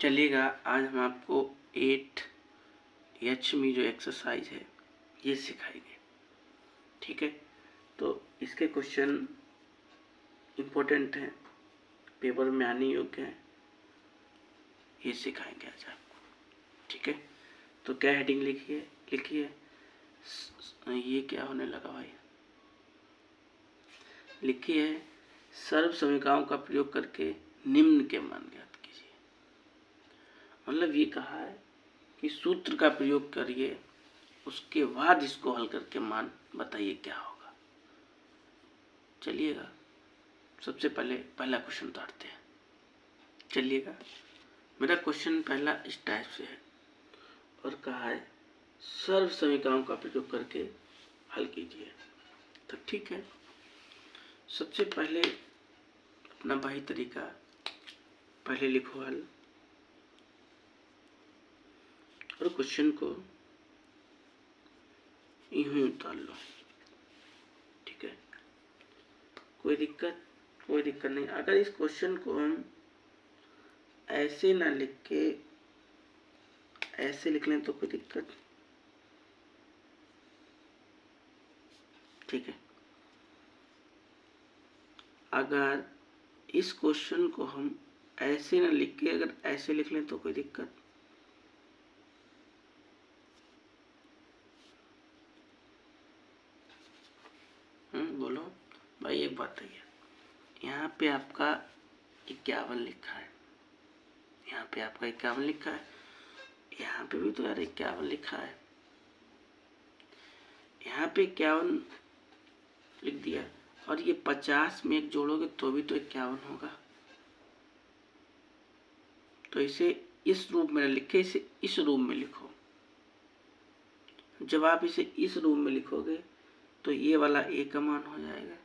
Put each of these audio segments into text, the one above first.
चलिएगा, आज हम आपको 8H में जो एक्सरसाइज है ये सिखाएंगे। ठीक है, तो इसके क्वेश्चन इम्पोर्टेंट हैं, पेपर में आने योग्य हैं, ये सिखाएंगे आज आपको। ठीक है, तो क्या हेडिंग लिखिए ये क्या होने लगा भाई, लिखिए सर्व समीकरणों का प्रयोग करके निम्न के मान ज्ञात कीजिए। मतलब ये कहा है कि सूत्र का प्रयोग करिए, उसके बाद इसको हल करके मान बताइए क्या होगा। चलिएगा, सबसे पहले पहला क्वेश्चन उतारते हैं। चलिएगा, मेरा क्वेश्चन पहला इस टाइप से है और कहा है सर्व समीकरणों का प्रयोग करके हल कीजिए। तो ठीक है, सबसे पहले अपना वही तरीका, पहले लिखो हल और क्वेश्चन को यूं ही उतार लो। ठीक है, कोई दिक्कत नहीं। अगर इस क्वेश्चन को हम ऐसे ना लिख के ऐसे लिख लें तो कोई दिक्कत। ठीक है, अगर इस क्वेश्चन को हम ऐसे ना लिख के अगर ऐसे लिख लें तो कोई दिक्कत। बोलो भाई, एक बात है, यहाँ पे आपका 51 लिखा है, यहाँ पे आपका 51 लिखा है, यहाँ पे भी तो यार 51 लिखा है, यहाँ पे 51 लिख दिया और ये 50 में एक जोड़ोगे तो भी तो 51 होगा। तो इसे इस रूप में लिखे, इसे इस रूप में लिखो। जब आप इसे इस रूप में लिखोगे तो ये वाला a का मान हो जाएगा,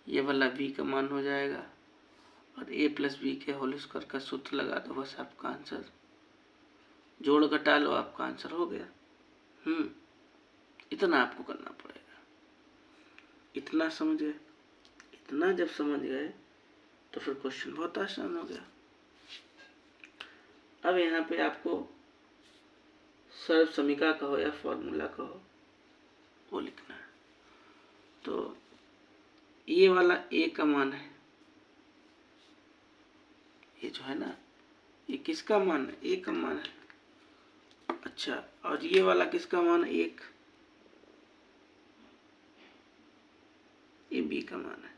ये वाला b का मान हो जाएगा और a प्लस बी के होल स्क्वायर का सूत्र लगा दो, बस आपका आंसर, जोड़ घटा लो, आपका आंसर हो गया। इतना आपको करना पड़ेगा। इतना समझ गए? इतना जब समझ गए तो फिर क्वेश्चन बहुत आसान हो गया। अब यहाँ पे आपको सर्व समीकरण कहो या फॉर्मूला कहो, वो लिखना है। तो ये वाला a का मान है, ये जो है ना, ये किसका मान है? a का मान है। अच्छा, और ये वाला किसका मान है? 1, ये b का मान है।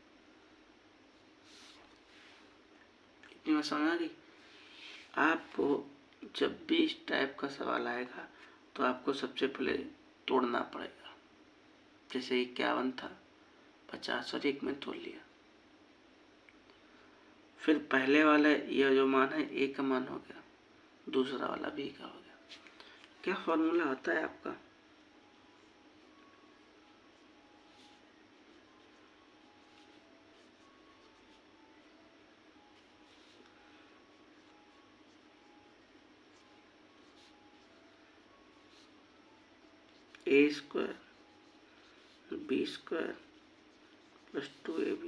इतनी बात समझ आ गई? आपको जब भी इस टाइप का सवाल आएगा तो आपको सबसे पहले तोड़ना पड़ेगा। जैसे 51 था, 50 और 1 में तोड़ लिया, फिर पहले वाला ये जो मान है a का मान हो गया, दूसरा वाला b का हो गया। क्या फॉर्मूला होता है आपका? a square b square plus 2ab,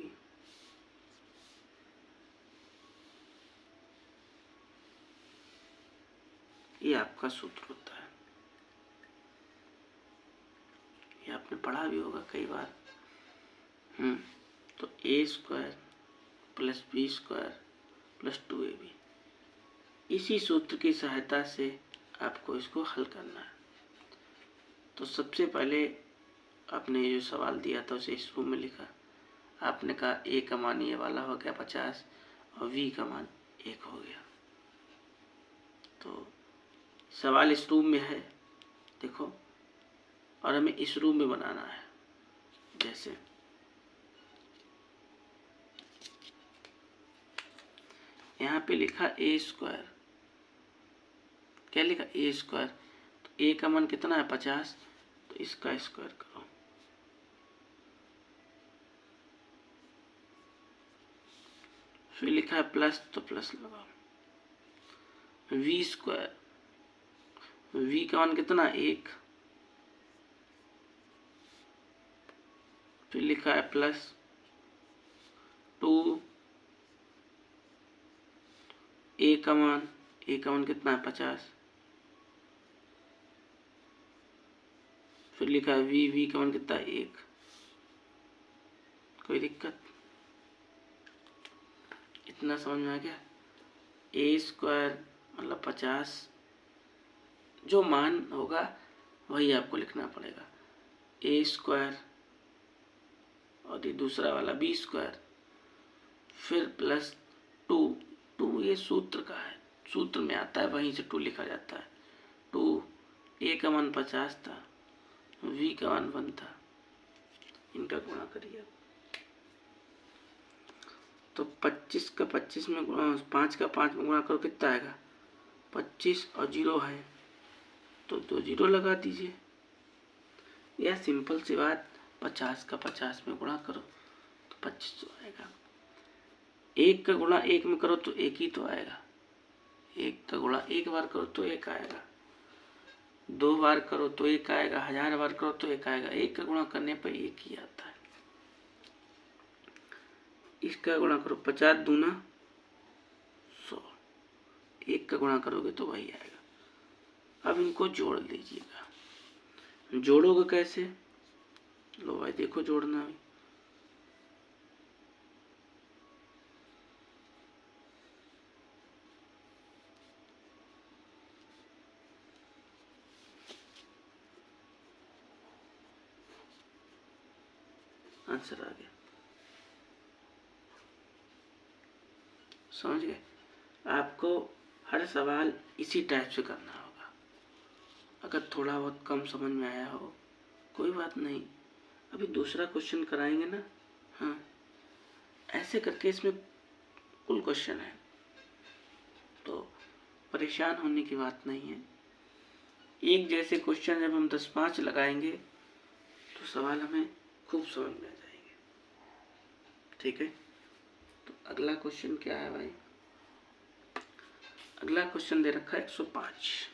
ये आपका सूत्र होता है। ये आपने पढ़ा भी होगा कई बार। तो a square plus b square plus 2ab, इसी सूत्र की सहायता से आपको इसको हल करना है। तो सबसे पहले आपने ये जो सवाल दिया था उसे इस रूप में लिखा। आपने कहा a का मान ये वाला हो गया 50 और v का मान 1 हो गया। तो सवाल इस रूप में है, देखो, और हमें इस रूप में बनाना है। जैसे यहाँ पे लिखा a स्क्वायर, क्या लिखा? a square. तो a का मान कितना है? 50, तो इसका स्क्वायर करो। फिर लिखा है प्लस, तो प्लस लगाओ। v स्क्वायर, v का मान कितना? 1। फिर लिखा है प्लस 2, a का मान ए का मान कितना है 50। फिर लिखा है वी का मान कितना है 1। कोई दिक्कत? इतना समझ में आ गया। ए स्क्वायर मतलब 50, जो मान होगा वही आपको लिखना पड़ेगा। ए स्क्वायर और ये दूसरा वाला बी स्क्वायर, फिर प्लस 2 ये सूत्र का है, सूत्र में आता है, वहीं से 2 लिखा जाता है। 2 ए का मान 50 था, वी का मान 1 था, इनका गुणा करिए। तो 25 का 25 में 5 का 5 में गुणा करो, कितना आएगा 25 और 0 है तो 2 0 लगा दीजिए। यह सिंपल सी बात, 50 का 50 में गुणा करो तो 25 आएगा। 1 का गुणा 1 में करो तो 1 ही तो आएगा। 1 का गुणा 1 बार करो तो 1 आएगा, 2 बार करो तो 1 आएगा, 1000 बार करो तो 1 आएगा। 1 का गुणा करने पर 1 ही आता है। इसका गुणा करो 50 दूना 100, 1 का गुणा करोगे तो वही आएगा। अब इनको जोड़ लीजिएगा। जोड़ोगे कैसे? लो भाई देखो जोड़ना भी। आंसर आ गया, समझ गए? आपको हर सवाल इसी टाइप से करना होगा। अगर थोड़ा बहुत कम समझ में आया हो कोई बात नहीं, अभी दूसरा क्वेश्चन कराएंगे ना। हाँ, ऐसे करके इसमें कुल क्वेश्चन है, तो परेशान होने की बात नहीं है। एक जैसे क्वेश्चन जब हम 10-5 लगाएंगे तो सवाल हमें खूब समझ में आ जाएंगे। ठीक है, तो अगला क्वेश्चन क्या है भाई? अगला क्वेश्चन दे रखा है 105।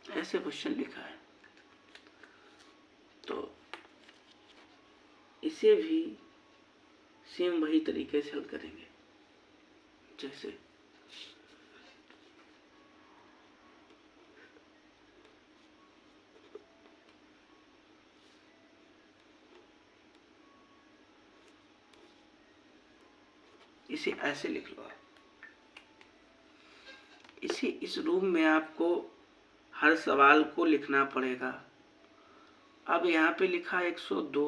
ऐसे क्वेश्चन लिखा है, तो इसे भी सेम वही तरीके से हल करेंगे। जैसे इसे ऐसे लिख लो आप। इसे इस रूप में आपको हर सवाल को लिखना पड़ेगा। अब यहाँ पे लिखा 102,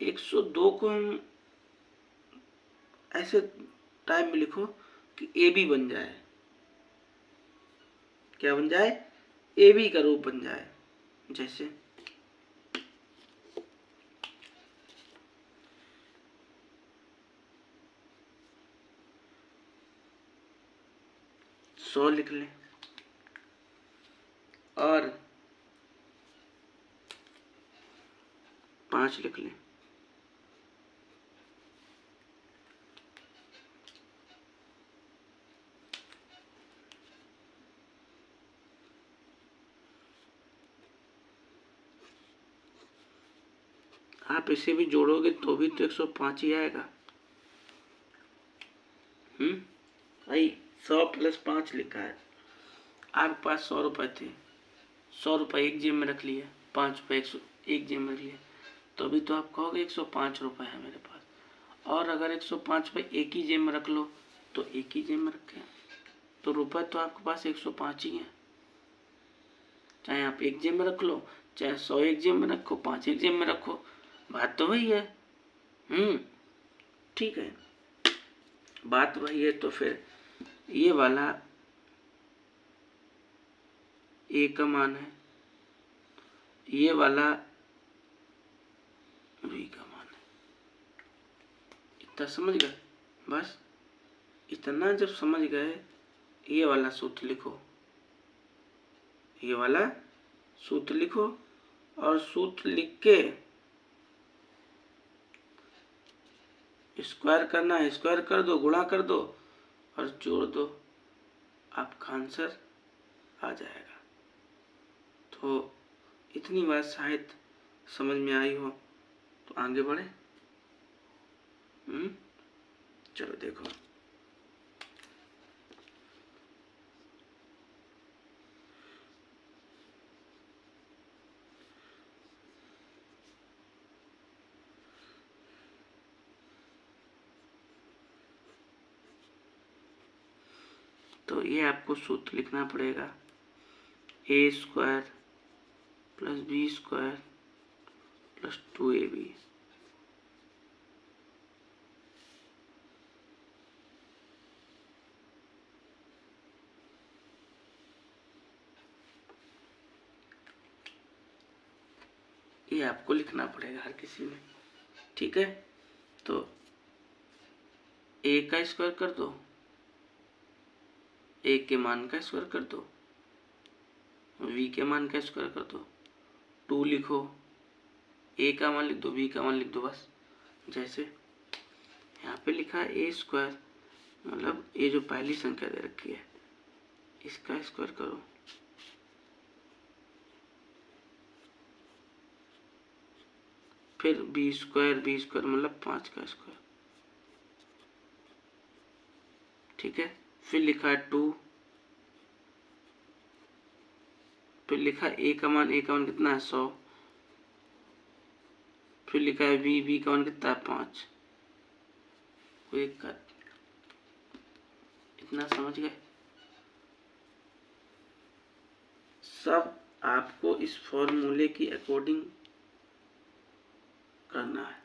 102 को हम ऐसे टाइप में लिखो कि ए बी बन जाए। क्या बन जाए? ए बी का रूप बन जाए। जैसे सौ लिख लें और 5 लिख लें। आप इसे भी जोड़ोगे तो भी तो 105 ही आएगा। भाई 100 + 5 लिखा है, आपके पास 100 रुपए थे, 100 रुपए एक जेब में रख लिए, 5 रुपए एक जेब में रख लिए, तो अभी तो आप कहोगे 105 रुपए है मेरे पास। और अगर 105 रुपए एक ही जेब में रख लो तो एक ही जेब में रखें, तो रुपए तो आपके पास 105 ही है। चाहे आप एक जेब में रख लो, चाहे 100 एक जेब में रखो, 5 एक जेब में रखो, बात तो वही है। ठीक है, बात वही है। तो फिर ये वाला ए का मान है, ये वाला वी का मान है। इतना समझ गए? बस इतना जब समझ गए, ये वाला सूत्र लिखो, ये वाला सूत्र लिखो, और सूत्र लिख के स्क्वायर करना है, स्क्वायर कर दो, गुणा कर दो और जोड़ दो, आपका आंसर आ जाएगा। तो इतनी बात शायद समझ में आई हो। तो आगे बढ़े। चलो देखो, तो ये आपको सूत्र लिखना पड़ेगा, a² + b² + 2ab। ये आपको लिखना पड़ेगा हर किसी में, ठीक है। तो a का स्क्वायर कर दो, a के मान का स्क्वायर कर दो, v के मान का स्क्वायर कर दो, 2 लिखो, a का मान लिख दो, v का मान लिख दो। बस जैसे यहाँ पे लिखा है a², मतलब ये जो पहली संख्या दे रखी है इसका स्क्वायर करो, फिर b² मतलब 5 का स्क्वायर, ठीक है। फिर लिखा है 2, फिर लिखा है a का मान कितना है 100, फिर लिखा है v का मान कितना है 5। कोई दिक्कत? इतना समझ गए? सब आपको इस फॉर्मूले की अकॉर्डिंग करना है।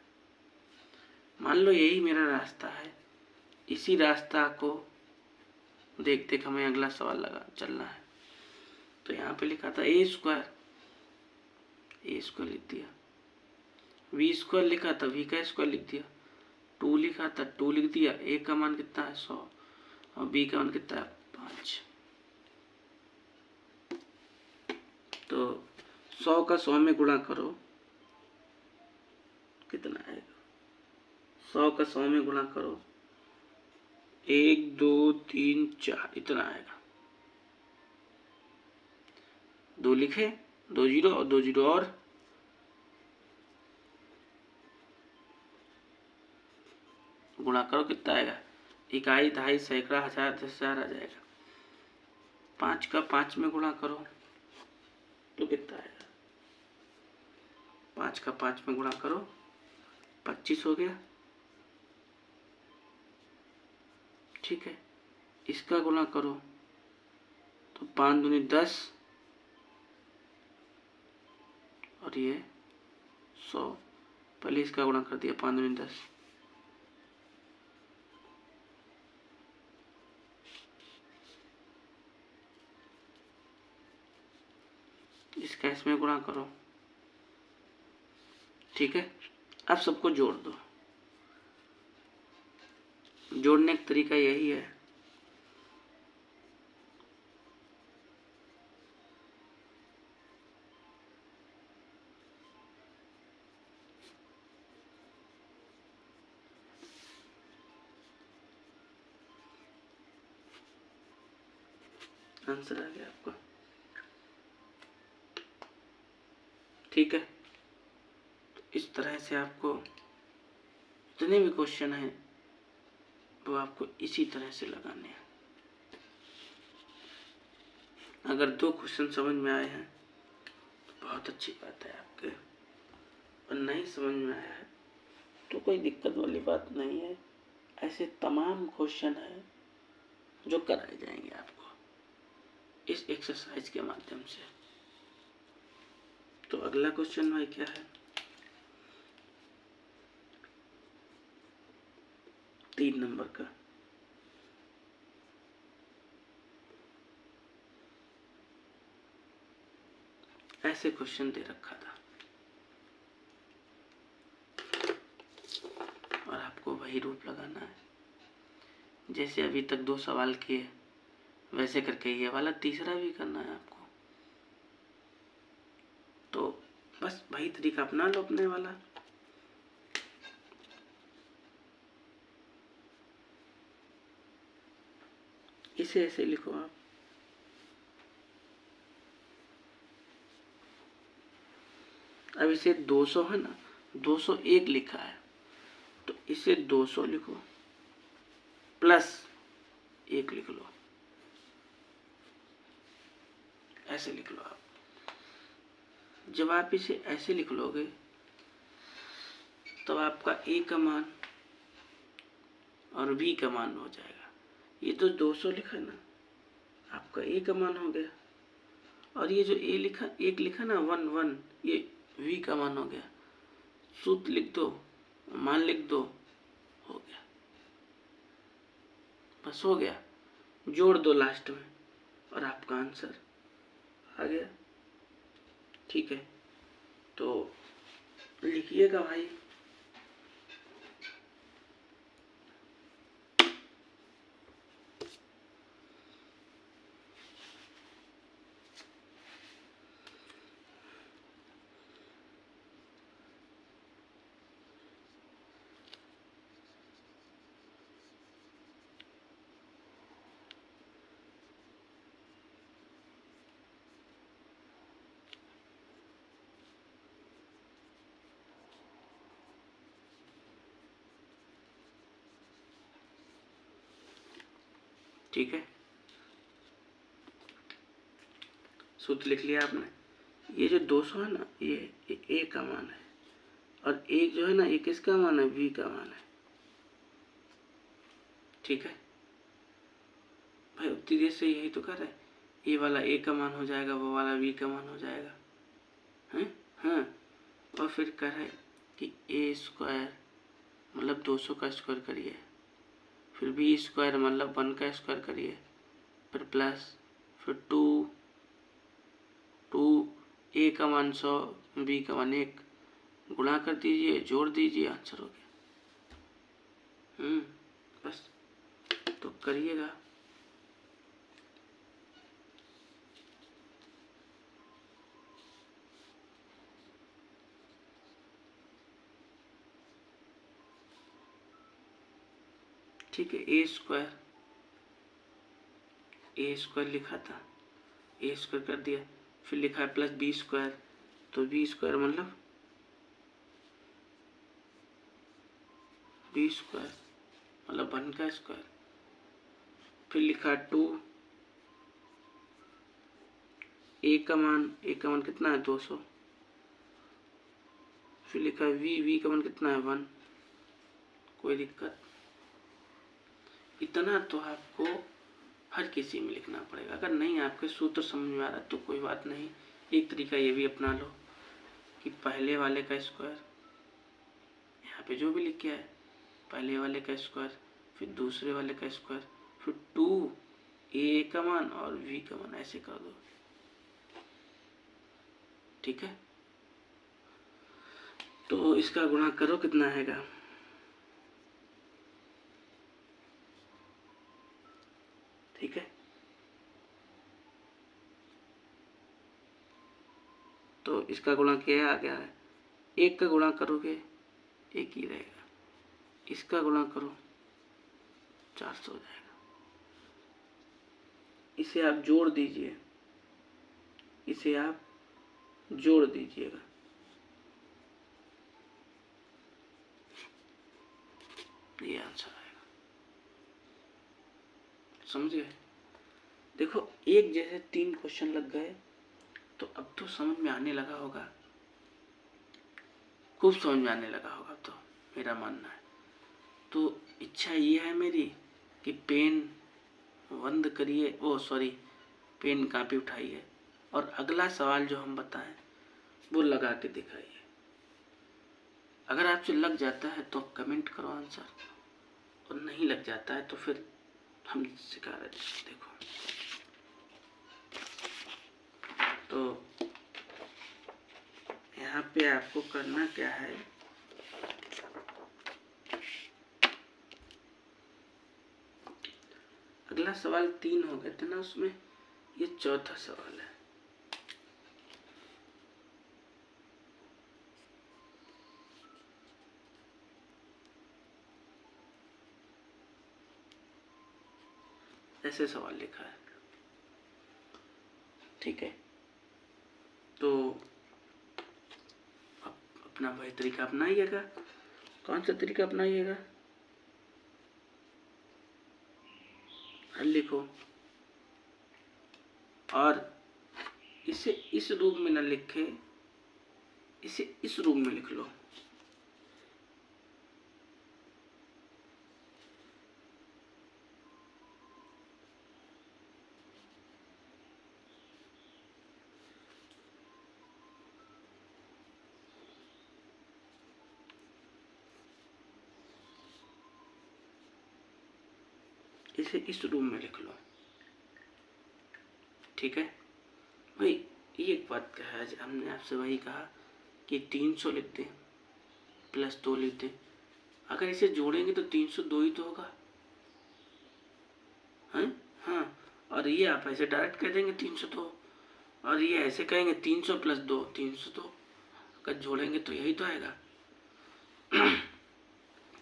मान लो यही मेरा रास्ता है, इसी रास्ता को देख देख हमें अगला सवाल लगा चलना है। तो यहाँ पे लिखा था a² लिख दिया, v² लिखा था v का स्क्वायर लिख दिया, 2 लिखा था 2 लिख दिया, a का मान कितना है 100 और b का मान कितना है 5। तो 100 का 100 में गुणा करो, कितना आएगा? 100 का 100 में गुणा करो, 1 2 3 4 इतना आएगा। 2 लिखे, 2 जीरो और 2 जीरो और गुणा करो, कितना आएगा? इकाई, दहाई, सैकड़ा, हजार, 10,000 आ जाएगा। 5 का 5 में गुणा करो तो कितना आएगा? 5 का 5 में गुणा करो, 25 हो गया, ठीक है। इसका गुणा करो तो 5 दूनी 10 और ये 100। पहले इसका गुणा कर दिया, 5 दूनी 10, इसका इसमें गुणा करो, ठीक है। अब सबको जोड़ दो। जोड़ने का तरीका यही है, आंसर आ गया आपका, ठीक है। तो इस तरह से आपको जितने भी क्वेश्चन हैं वो आपको इसी तरह से लगाने हैं। अगर 2 क्वेश्चन समझ में आए हैं तो बहुत अच्छी बात है आपके, और नहीं समझ में आया है तो कोई दिक्कत वाली बात नहीं है। ऐसे तमाम क्वेश्चन हैं जो कराए जाएंगे आपको इस एक्सरसाइज के माध्यम से। तो अगला क्वेश्चन भाई क्या है? 3 नंबर का। ऐसे क्वेश्चन दे रखा था और आपको वही रूप लगाना है। जैसे अभी तक 2 सवाल किए वैसे करके ये वाला तीसरा भी करना है आपको। तो बस वही तरीका अपना लो अपने वाला। इसे ऐसे लिखो आप, अब इसे 200 है ना, 201 लिखा है तो इसे 200 लिखो प्लस 1 लिख लो, ऐसे लिख लो आप। जब आप इसे ऐसे लिख लोगे तो आपका ए का मान और बी का मान हो जाएगा। ये तो 200 लिखा ना, आपका ए का मान हो गया, और ये जो ए लिखा, एक लिखा ना 1 ये वी का मान हो गया। सूत्र लिख दो, मान लिख दो, हो गया, बस हो गया। जोड़ दो लास्ट में और आपका आंसर आ गया। ठीक है, तो लिखिएगा भाई। ठीक है, सूत्र लिख लिया आपने। ये जो 200 है ना, ये ए का मान है, और एक जो है ना, ये किसका मान है, वी का मान है। ठीक है भाई, उतनी देर से यही तो कर रहे हैं। ये वाला ए का मान हो जाएगा, वो वाला वी का मान हो जाएगा, हैं? हाँ, और फिर कर है कि ए स्क्वायर मतलब 200 का स्क्वायर करिए, फिर बी स्क्वायर मतलब 1 का स्क्वायर करिए, फिर प्लस, फिर 2 ए का मान 100, बी का मान 1, गुणा कर दीजिए, जोड़ दीजिए, आंसर हो गया। बस, तो करिएगा। ठीक है, ए स्क्वायर लिखा था, ए स्क्वायर कर दिया, फिर लिखा है प्लस बी स्क्वायर, तो बी स्क्वायर मतलब बी स्क्वायर मतलब 1 का स्क्वायर, फिर लिखा 2, ए का मान कितना है, 200, फिर लिखा है वी का मान कितना है, 1। कोई दिक्कत, इतना तो आपको हर किसी में लिखना पड़ेगा। अगर नहीं आपके सूत्र समझ में आ रहा तो कोई बात नहीं, एक तरीका ये भी अपना लो कि पहले वाले का स्क्वायर, यहाँ पे जो भी लिख के आए, पहले वाले का स्क्वायर, फिर दूसरे वाले का स्क्वायर, फिर 2 ए का मान और वी का मान, ऐसे कर दो। ठीक है, तो इसका गुणा करो, कितना आएगा, ठीक है। तो इसका गुणा क्या आ गया है, 1 का गुणा करोगे 1 ही रहेगा, इसका गुणा करो 400 हो जाएगा। इसे आप जोड़ दीजिए, इसे आप जोड़ दीजिएगा, ये आंसर आएगा। समझे? देखो, एक जैसे 3 क्वेश्चन लग गए तो अब तो समझ में आने लगा होगा, खूब समझ में आने लगा होगा, तो मेरा मानना है। तो इच्छा ये है मेरी कि पेन बंद करिए, पेन कापी उठाइए और अगला सवाल जो हम बताएं वो लगा के दिखाइए। अगर आपसे लग जाता है तो कमेंट करो आंसर, और नहीं लग जाता है तो फिर हम सिखा रहे थे। देखो, तो यहाँ पे आपको करना क्या है, अगला सवाल 3 हो गए थे ना, उसमें ये चौथा सवाल है। ऐसे सवाल लिखा है, ठीक है। तो अपना वही तरीका अपनाइएगा। कौन सा तरीका अपनाइएगा? हल लिखो और इसे इस रूप में न लिखे, इसे इस रूप में लिख लो। इसे इस रूम में लिख लो, ठीक है भाई। एक बात कहा है, हमने आपसे वही कहा कि 300 लिख दें प्लस 2 लिख दें। अगर इसे जोड़ेंगे तो 302 ही तो होगा, हैं? हाँ, और ये आप ऐसे डायरेक्ट कह देंगे 302, और ये ऐसे कहेंगे 300 प्लस 2 302। अगर जोड़ेंगे तो यही तो आएगा।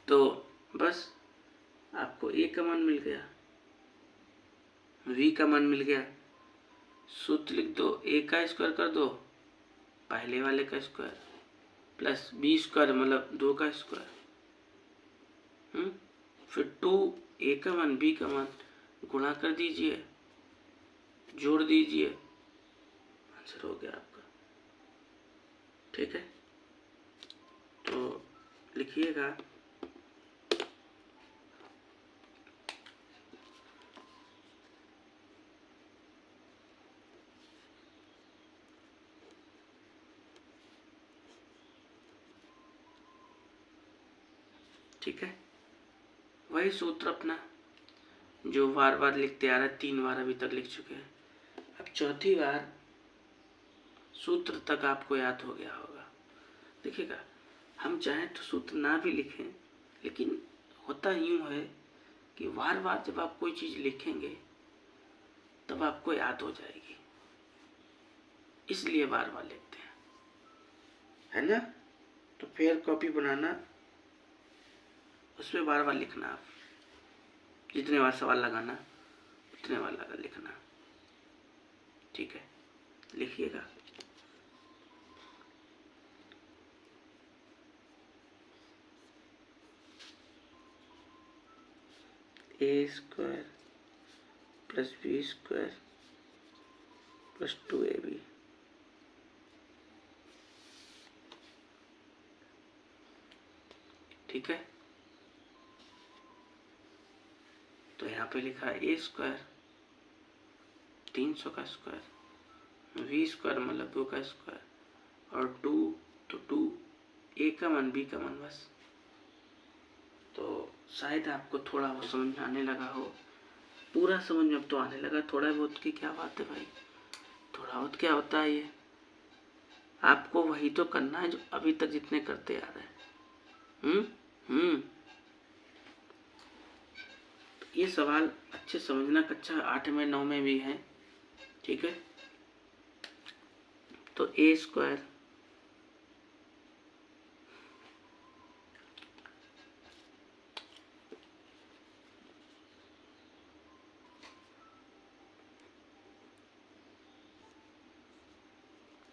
तो बस आपको ए का मान मिल गया, वी का मान मिल गया। सूत्र लिख दो, ए का स्क्वायर कर दो पहले वाले का स्क्वायर प्लस बी स्क्वायर मतलब 2 का स्क्वायर, फिर 2 ए का मान बी का मान गुणा कर दीजिए, जोड़ दीजिए, आंसर हो गया आपका। ठीक है, तो लिखिएगा ठीक है, वही सूत्र अपना जो बार बार लिखते आ रहा है, 3 बार अभी तक लिख चुके हैं। अब चौथी बार सूत्र तक आपको याद हो गया होगा। देखिएगा, हम चाहें तो सूत्र ना भी लिखें, लेकिन होता यूँ है कि बार बार जब आप कोई चीज़ लिखेंगे तब आपको याद हो जाएगी, इसलिए बार बार लिखते हैं, है ना। तो फिर कॉपी बनाना, उसमें बार बार लिखना, आप जितने बार सवाल लगाना उतने बार लगा लिखना। ठीक है, लिखिएगा। A square plus B square plus 2ab। ठीक है, तो यहाँ पे लिखा ए स्क्वायर 300 का स्क्वायर, वी स्क्वायर मतलब 2 का स्क्वायर, और 2 तो 2 ए का मान बी का मान, बस। तो शायद आपको थोड़ा बहुत समझ में आने लगा हो, पूरा समझ में अब तो आने लगा। थोड़ा बहुत की क्या बात है भाई, थोड़ा बहुत क्या होता है, ये आपको वही तो करना है जो अभी तक जितने करते आ रहे हैं। ये सवाल अच्छे समझना, कक्षा 8 में 9 में भी है। ठीक है, तो ए स्क्वायर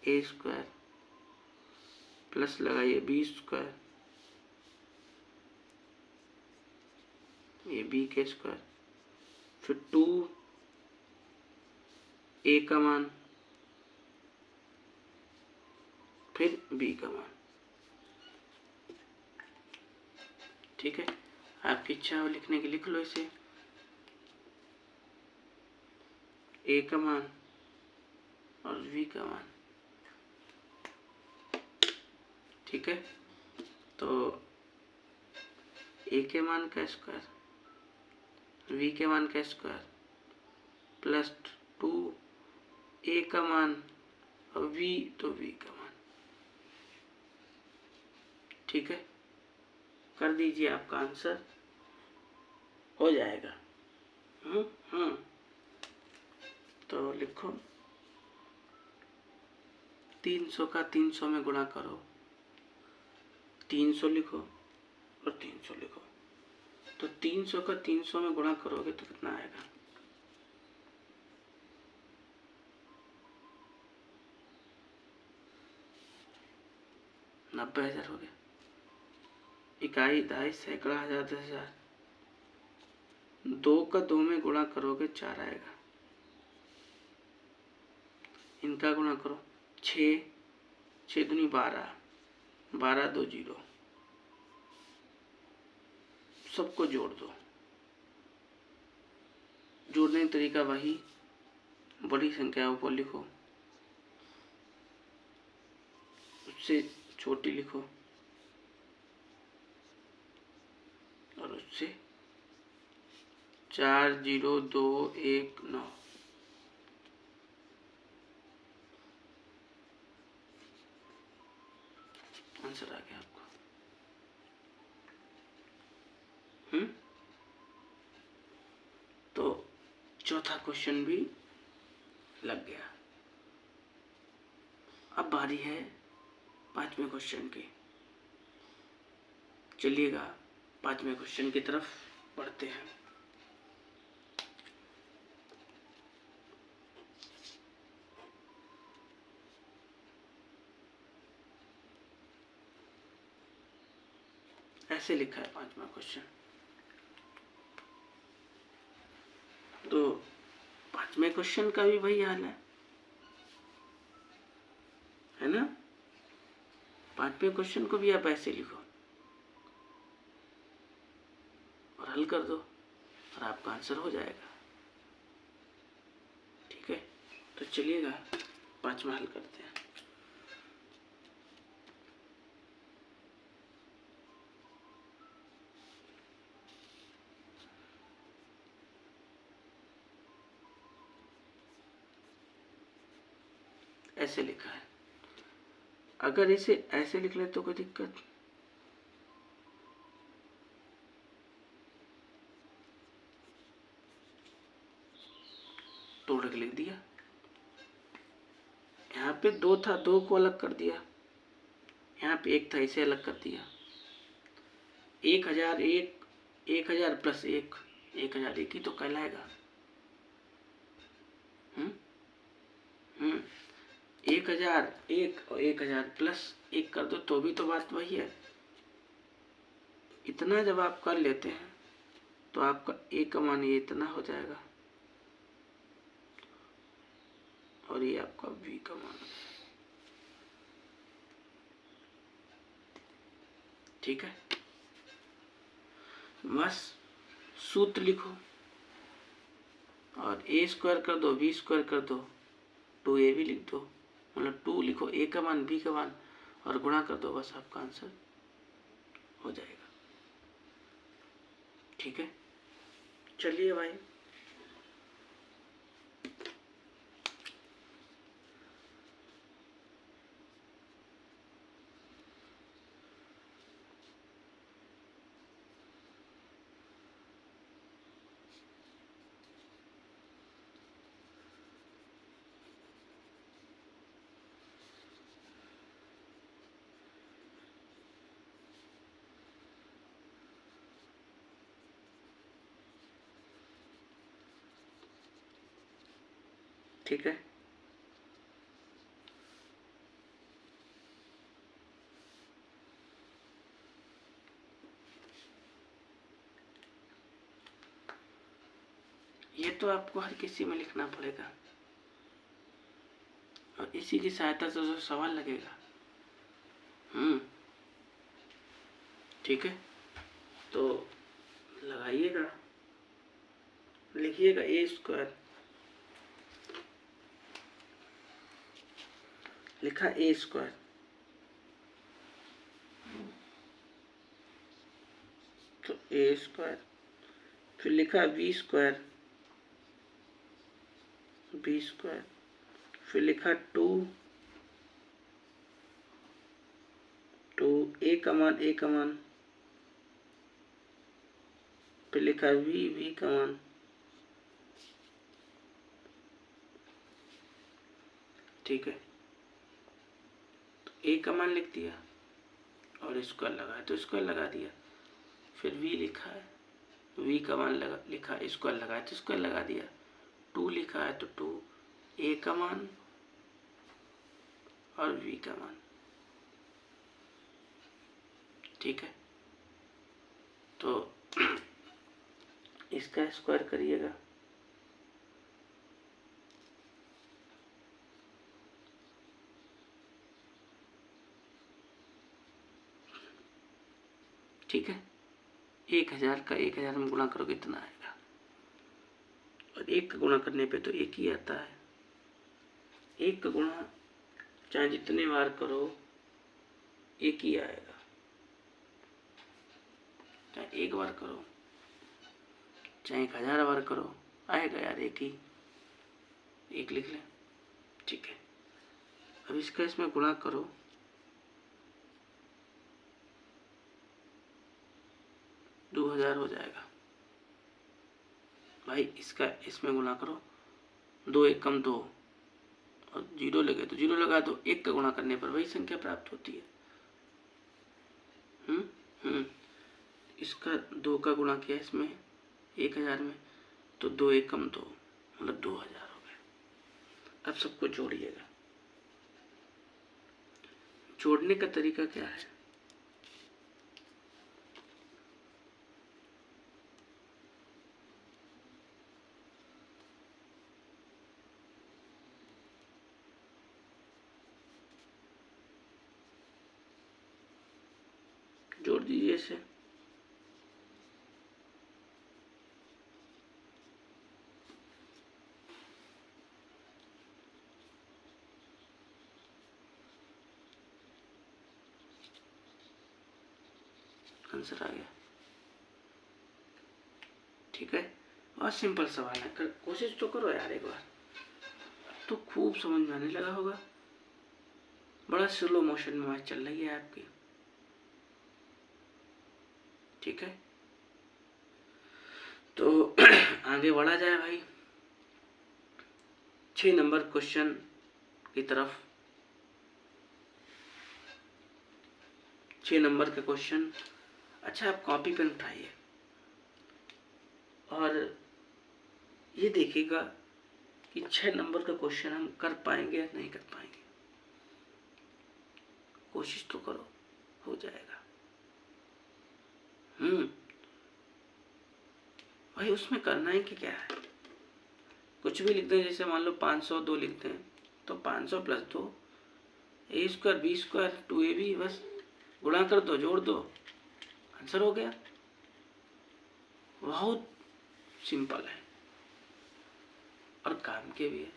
ए स्क्वायर प्लस लगाइए बी स्क्वायर, ये बी के स्क्वायर, फिर 2 ए का मान फिर बी का मान। ठीक है, आपकी इच्छा हो लिखने की लिख लो इसे, ए का मान और वी का मान। ठीक है, तो ए के मान का स्क्वायर, वी के मान का स्क्वायर प्लस 2 ए का मान और वी तो वी का मान। ठीक है, कर दीजिए, आपका आंसर हो जाएगा। तो लिखो 300 का 300 में गुणा करो, 300 लिखो और 300 लिखो। तो 300 का 300 में गुणा करोगे तो कितना आएगा? 9 90,000 हो गया। इकाई, दहाई, सैकड़ा, हजार, 10,000। 2 का 2 में गुणा करोगे 4 आएगा। इनका गुणा करो 6, 6 दूनी 12, 12 2 0। सबको जोड़ दो। जोड़ने का तरीका वही, बड़ी संख्याओं को लिखो, उससे छोटी लिखो और उससे 4 0 2 1 9। आंसर आ गया आपको। तो चौथा क्वेश्चन भी लग गया। अब बारी है 5वें क्वेश्चन की। चलिएगा 5वें क्वेश्चन की तरफ बढ़ते हैं। ऐसे लिखा है 5वां क्वेश्चन। तो 5वें क्वेश्चन का भी वही हाल है ना। 5वें क्वेश्चन को भी आप ऐसे लिखो और हल कर दो और आपका आंसर हो जाएगा। ठीक है, तो चलिएगा 5वां हल करते हैं। ऐसे लिखा है। अगर इसे ऐसे लिख ले तो कोई दिक्कत, तोड़ के लिख दिया। यहाँ पे 2 था, 2 को अलग कर दिया। यहाँ पे 1 था, इसे अलग कर दिया। 1001, 1000 प्लस 1, 1001 ही तो कहलाएगा। 1001 और 1000 प्लस 1 कर दो तो भी तो बात वही है। इतना जब आप कर लेते हैं तो आपका ए का मान ये इतना हो जाएगा और ये आपका बी का मान। ठीक है, बस सूत्र लिखो और ए स्क्वायर कर दो, बी स्क्वायर कर दो, 2a भी लिख दो, मतलब 2 लिखो, ए का मान बी का मान और गुणा कर दो, बस आपका आंसर हो जाएगा। ठीक है, चलिए भाई ठीक है, ये तो आपको हर किसी में लिखना पड़ेगा और इसी की सहायता से जो सवाल लगेगा। ठीक है, तो लगाइएगा, लिखिएगा ए स्क्वायर, लिखा ए स्क्वायर, तो ए स्क्वायर, फिर लिखा बी स्क्वायर, बी स्क्वायर, फिर लिखा 2 ए का मान, ए का मान, फिर लिखा बी का मान, ठीक है, तो ए का मान लिख दिया और स्क्वायर लगाया तो स्क्वायर लगा दिया, फिर वी लिखा है, वी का मान लिखा, स्क्वायर लगाया तो स्क्वायर लगा दिया, 2 लिखा है तो 2 ए का मान और वी का मान, ठीक है, तो इसका स्क्वायर करिएगा, ठीक है। 1000 का 1000 में गुणा करोगे इतना आएगा, और 1 का गुणा करने पे तो 1 ही आता है। 1 का गुणा चाहे जितने बार करो 1 ही आएगा, चाहे 1 बार करो चाहे 1000 बार करो आएगा यार 1 ही, 1 लिख लें, ठीक है। अब इसका इसमें गुणा करो, 2000 हो जाएगा भाई। इसका इसमें गुणा करो, 2 1 कम 2 और 0 लगे तो 0 लगा दो। 1 का गुणा करने पर वही संख्या प्राप्त होती है। इसका 2 का गुणा किया इसमें 1000 में, तो 2 1 कम 2 मतलब 2000 हो गया। अब सबको जोड़िएगा। जोड़ने का तरीका क्या है? जोड़ दीजिए इसे। आंसर आ गया, ठीक है। बहुत सिंपल सवाल है, कोशिश तो करो यार एक बार, तो खूब समझ में आने लगा होगा। बड़ा स्लो मोशन में चल रही है आपकी, ठीक है। तो आगे बढ़ा जाए भाई 6 नंबर क्वेश्चन की तरफ। 6 नंबर का क्वेश्चन, अच्छा आप कॉपी पेन उठाइए और ये देखिएगा कि 6 नंबर का क्वेश्चन हम कर पाएंगे या नहीं कर पाएंगे। कोशिश तो करो, हो जाएगा। भाई उसमें करना है कि क्या है, कुछ भी लिख दें। जैसे मान लो 502 लिख दें तो 500 प्लस 2 ए स्क्वायर बी स्क्वायर 2ab, बस गुणा कर दो, जोड़ दो, आंसर हो गया। बहुत सिंपल है और काम के भी है,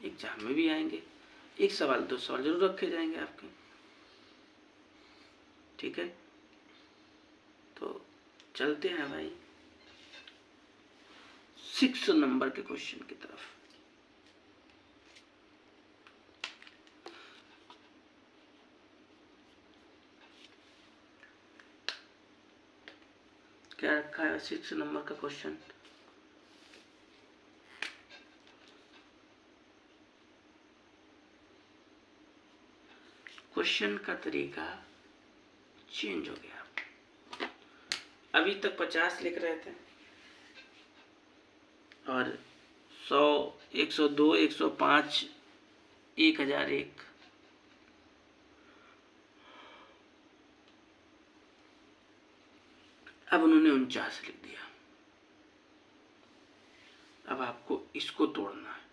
एग्जाम में भी आएंगे। एक सवाल 2 सवाल जरूर रखे जाएंगे आपके, ठीक है। तो चलते हैं भाई 6 नंबर के क्वेश्चन की तरफ। क्या रखा है 6 नंबर का क्वेश्चन? क्वेश्चन का तरीका चेंज हो गया। अभी तक 50 लिख रहे थे और 100 102 105 1001, अब उन्होंने 49 लिख दिया। अब आपको इसको तोड़ना है,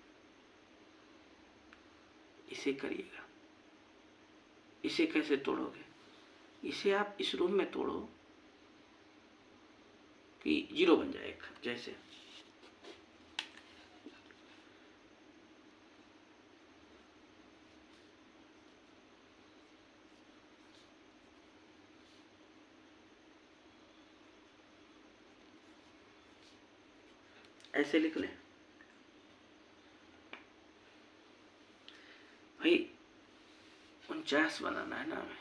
इसे करिएगा। इसे कैसे तोड़ोगे? इसे आप इस रूम में तोड़ो कि 0 बन जाएगा। जैसे ऐसे लिख लें भाई। 49 बनाना है ना हमें,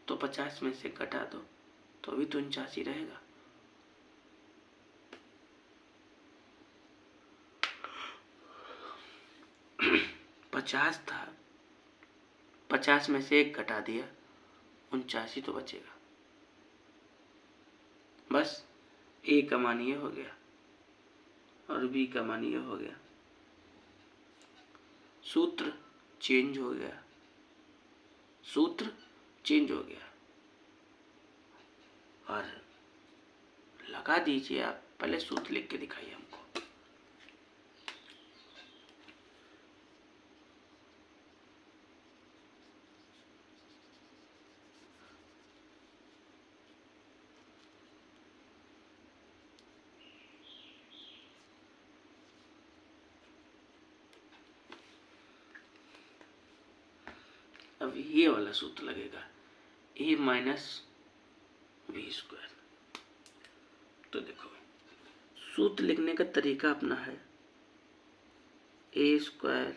तो 50 में से घटा दो तो अभी तो 49 ही रहेगा। पचास था, 50 में से 1 घटा दिया, 49 ही तो बचेगा। बस ए का मान ये हो गया और बी का मान ये हो गया, सूत्र चेंज हो गया, सूत्र चेंज हो गया। और लगा दीजिए। आप पहले सूत्र लिख के दिखाइए हमको। अब ये वाला सूत्र लगेगा a माइनस वी स्क्वायर। तो देखो सूत्र लिखने का तरीका अपना है A square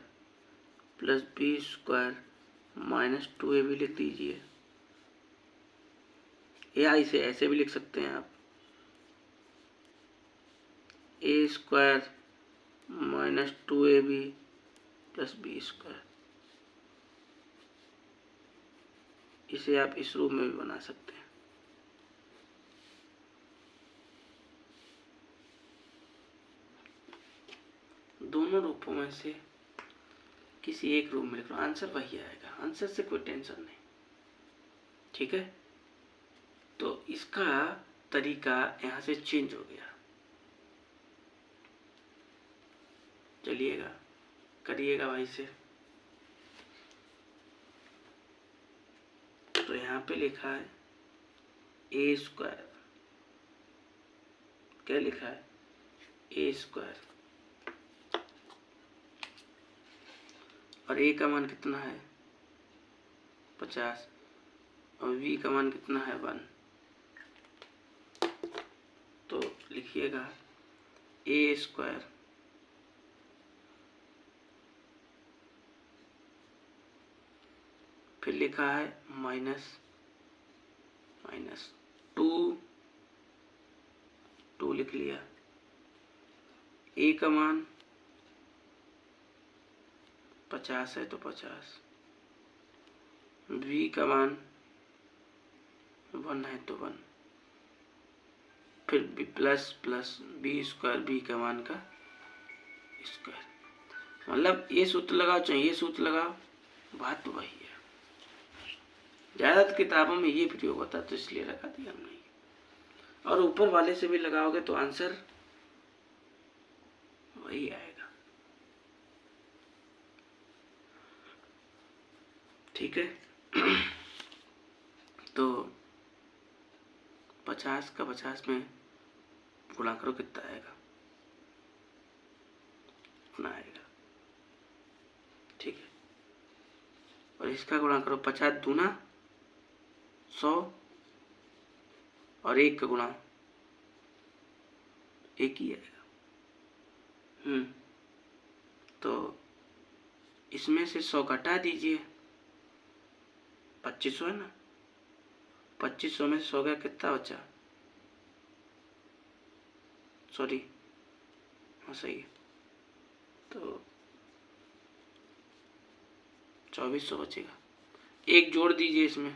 plus B square minus 2ab लिख दीजिए, या इसे ऐसे भी लिख सकते हैं आप, A square minus 2ab plus B square. इसे आप इस रूप में भी बना सकते हैं। दोनों रूपों में से किसी एक रूप में लिख लो, आंसर वही आएगा, आंसर से कोई टेंशन नहीं। ठीक है, तो इसका तरीका यहाँ से चेंज हो गया। चलिएगा करिएगा भाई से। तो यहाँ पे लिखा है ए स्क्वायर, क्या लिखा है ए स्क्वायर, और ए का मान कितना है 50 और v का मान कितना है 1। तो लिखिएगा ए स्क्वायर फिर लिखा है माइनस 2 लिख लिया, ए का मान 50 है तो 50, v का मान 1 है तो 1, फिर प्लस बी स्क्वायर बी का मान का स्क्वायर। मतलब ये सूत्र लगाओ चाहे ये सूत्र लगाओ, बात तो वही है। ज़्यादातर किताबों में ये प्रयोग होता है तो इसलिए लगा दिया हमने। और ऊपर वाले से भी लगाओगे तो आंसर वही आएगा। ठीक है, तो 50 का 50 में गुणा करो कितना आएगा, उतना आएगा। ठीक है, और इसका गुणा करो 50 दूना 100 और 1 का गुणा 1 ही आएगा। तो इसमें से 100 घटा दीजिए, 2500 है ना, 2500 में 100 का कितना बचा, सॉरी हाँ सही है, तो 2400 बचेगा। 1 जोड़ दीजिए इसमें,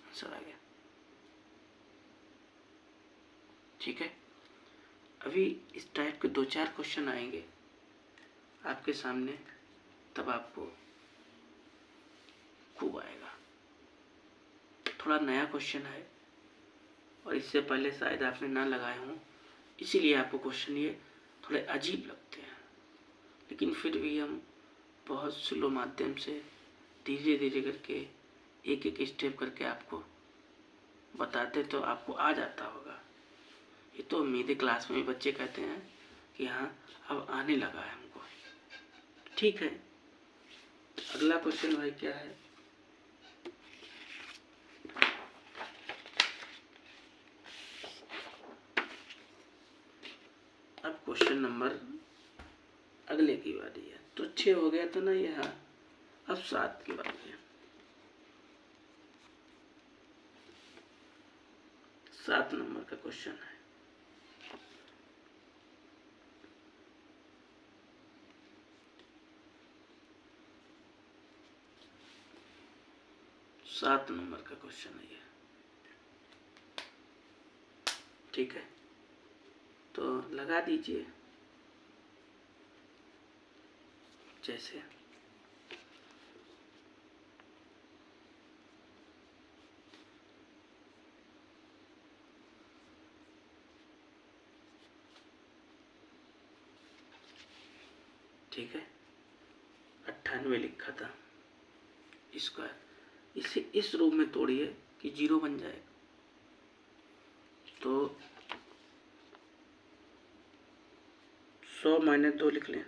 आंसर आ गया। ठीक है, अभी इस टाइप के 2-4 क्वेश्चन आएंगे आपके सामने, तब आपको खूब आएगा। थोड़ा नया क्वेश्चन है और इससे पहले शायद आपने ना लगाए हों, इसीलिए आपको क्वेश्चन ये थोड़े अजीब लगते हैं, लेकिन फिर भी हम बहुत स्लो माध्यम से धीरे धीरे करके एक एक स्टेप करके आपको बताते तो आपको आ जाता होगा। ये तो उम्मीद है क्लास में भी बच्चे कहते हैं कि हाँ अब आने लगा है हमको। ठीक है, अगला क्वेश्चन भाई क्या है, अब क्वेश्चन नंबर अगले की बारी है। तो 6 हो गया था ना यहाँ, अब 7 की बारी है। 7 नंबर का क्वेश्चन है। सात नंबर का क्वेश्चन है ये। ठीक है, तो लगा दीजिए जैसे ठीक है, 98 लिखा था स्क्वायर। इसे इस रूप में तोड़िए कि 0 बन जाए। तो 100 - 2 लिख लें।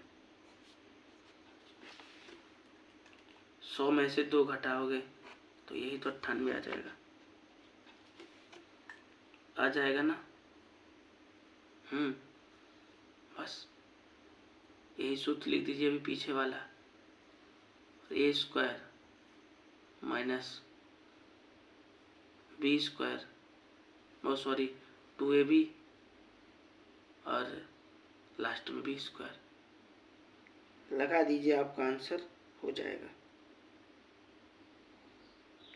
100 में से 2 घटाओगे तो यही तो 98 आ जाएगा। आ जाएगा ना? बस यही सूत्र लिख दीजिए अभी पीछे वाला। a square minus b square, sorry 2ab और लास्ट में b स्क्वायर लगा दीजिए, आपका आंसर हो जाएगा।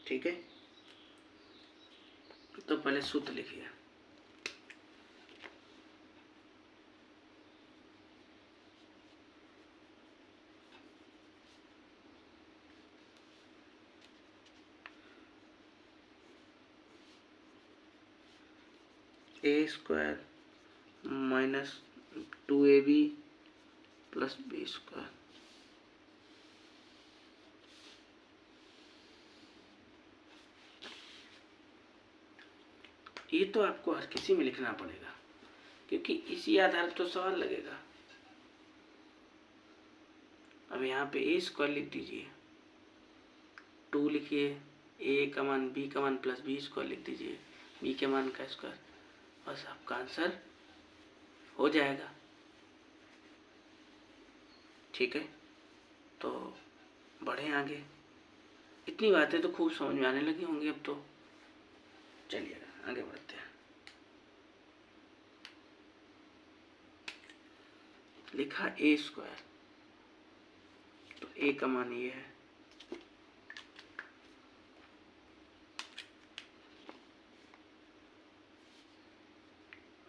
ठीक है, तो पहले सूत्र लिखिए। a square minus 2ab plus b square. ये तो आपको हर किसी में लिखना पड़ेगा, क्योंकि इसी आधार पर तो सवाल लगेगा। अब यहाँ पे a स्क्वायर लिख दीजिए, 2 लिखिए, a का मान b का मान प्लस b स्क्वायर लिख दीजिए, b के मान का स्क्वायर, बस आपका आंसर हो जाएगा। ठीक है, तो बढ़े आगे। इतनी बातें तो खूब समझ में आने लगी होंगी अब तो। चलिएगा आगे बढ़ते हैं। लिखा a स्क्वायर, तो a का मान ये है,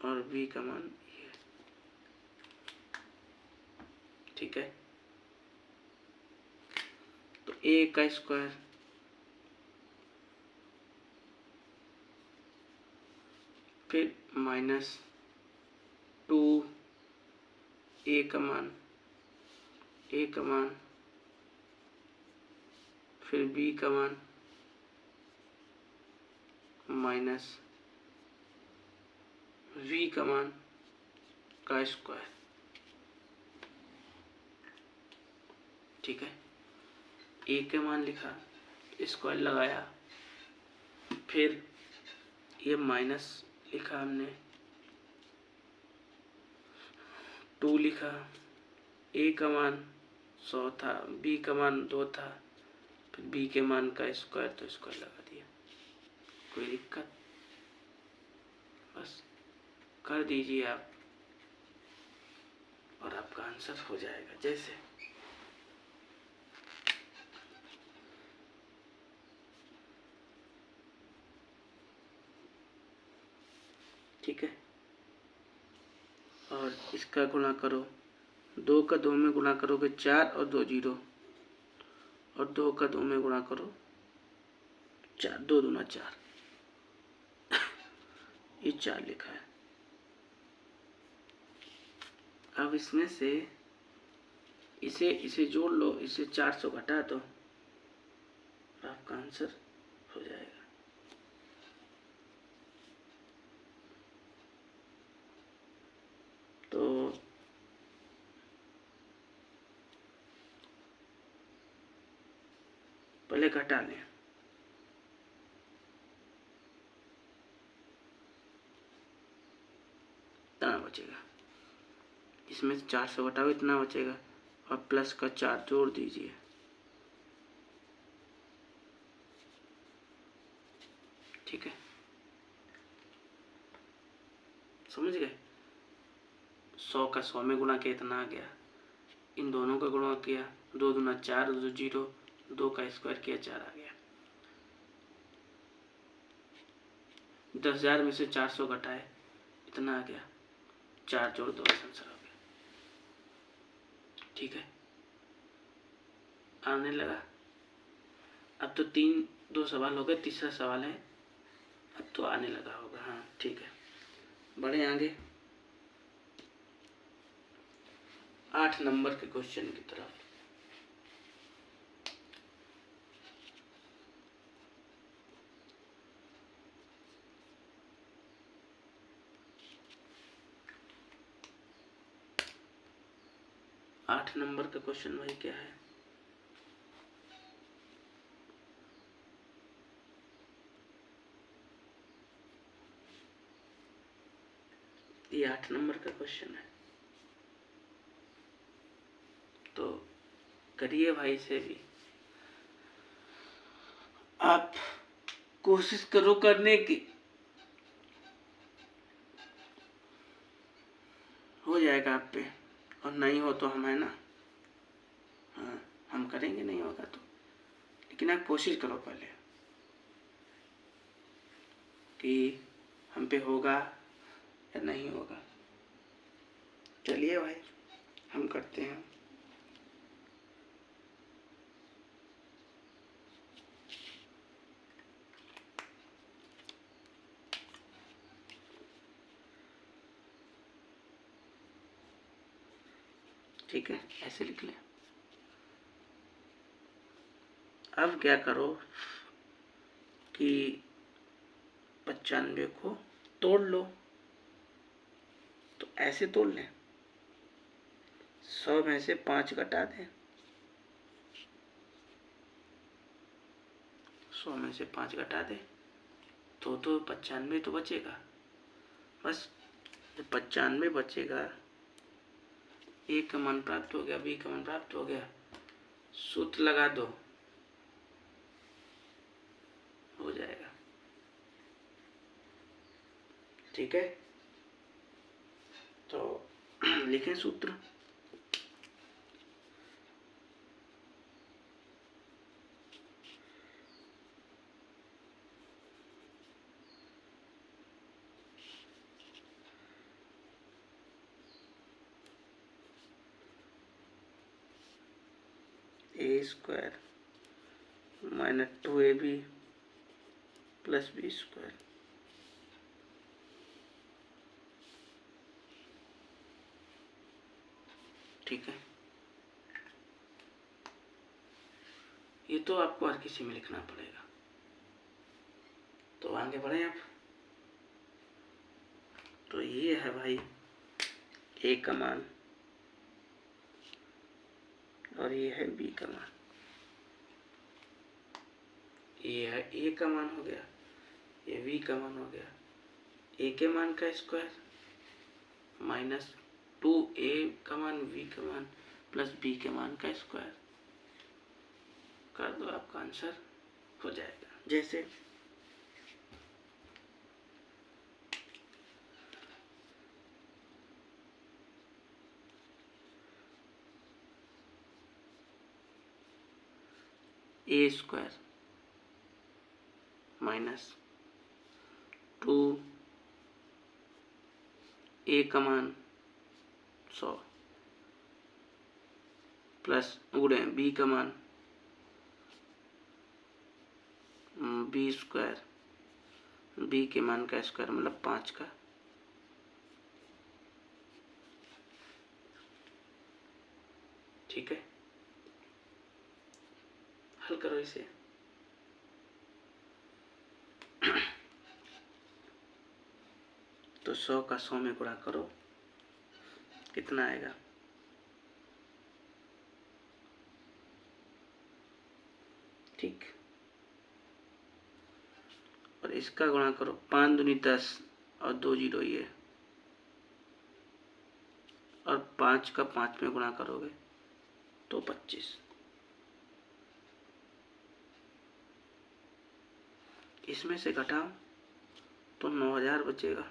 और b का मान ये है। ठीक है, तो a का स्क्वायर फिर माइनस 2 a का मान फिर b का मान माइनस v का मान का स्क्वायर। ठीक है, a का मान लिखा, स्क्वायर लगाया, फिर ये माइनस लिखा हमने, 2 लिखा, a का मान 100 था, b का मान 2 था, फिर b के मान का स्क्वायर, तो स्क्वायर लगा दिया। कोई दिक्कत? बस कर दीजिए आप और आपका आंसर हो जाएगा जैसे। ठीक है, और इसका गुणा करो, 2 का 2 में गुणा करोगे 4 और 2 0, और 2 का 2 में गुणा करो 4, 2 दूना 4 ये 4 लिखा है। अब इसमें से इसे जोड़ लो, इसे 400 घटा दो, आपका आंसर हो जाएगा। तो पहले घटा लें, इतना बचेगा। इसमें से 400 घटाओ, इतना बचेगा, और प्लस का 4 जोड़ दीजिए। ठीक है, समझ गए? 100 का 100 में गुणा किया, इतना आ गया। इन दोनों का गुणा किया, 2 दूना 4, 2 0, 2 का स्क्वायर किया, 4 आ गया। 10,000 में से 400 घटाए, इतना आ गया, 4 जोड़ 2 आंसर हो गया। ठीक है, आने लगा। अब तो 2 सवाल हो गए, तीसरा सवाल है, अब तो आने लगा होगा। हाँ ठीक है, बढ़े आगे। 8 नंबर के क्वेश्चन की तरफ। आठ नंबर का क्वेश्चन भाई क्या है? ये 8 नंबर का क्वेश्चन है, तो करिए भाई से भी आप कोशिश करो करने की, हो जाएगा आप पे। और नहीं हो तो हम है ना, हाँ हम करेंगे, नहीं होगा तो, लेकिन आप कोशिश करो पहले कि हम पे होगा या नहीं होगा। चलिए भाई हम करते हैं। ठीक है, ऐसे लिख लें। अब क्या करो कि 95 को तोड़ लो, तो ऐसे तोड़ लें, 100 में से 5 घटा दें, 100 में से 5 घटा दें तो 95 तो बचेगा। बस जब 95 बचेगा, ए का मान प्राप्त हो गया, बी का मान प्राप्त हो गया, सूत्र लगा दो, हो जाएगा। ठीक है, तो लिखें सूत्र। A square minus 2ab plus B square. ठीक है, ये तो आपको हर किसी में लिखना पड़ेगा। तो आगे बढ़े आप। तो ये है भाई ए का मान और ये है बी का मान। ये है ए का मान हो गया, ये बी का मान हो गया। ए के मान का स्क्वायर माइनस 2a का मान, बी का मान प्लस बी के मान का स्क्वायर कर दो, आपका आंसर हो जाएगा। जैसे ए स्क्वायर माइनस 2 ए का मान 100 प्लस गुणे बी का मान बी स्क्वायर, बी के मान का स्क्वायर मतलब 5 का। ठीक है, हल करो इसे। तो 100 का 100 में गुणा करो, कितना आएगा? ठीक, और इसका गुणा करो, 5 दूनी 10 और 2 जीरो ये, और 5 का 5 में गुणा करोगे तो 25। इसमें से घटाओ तो 9000 बचेगा।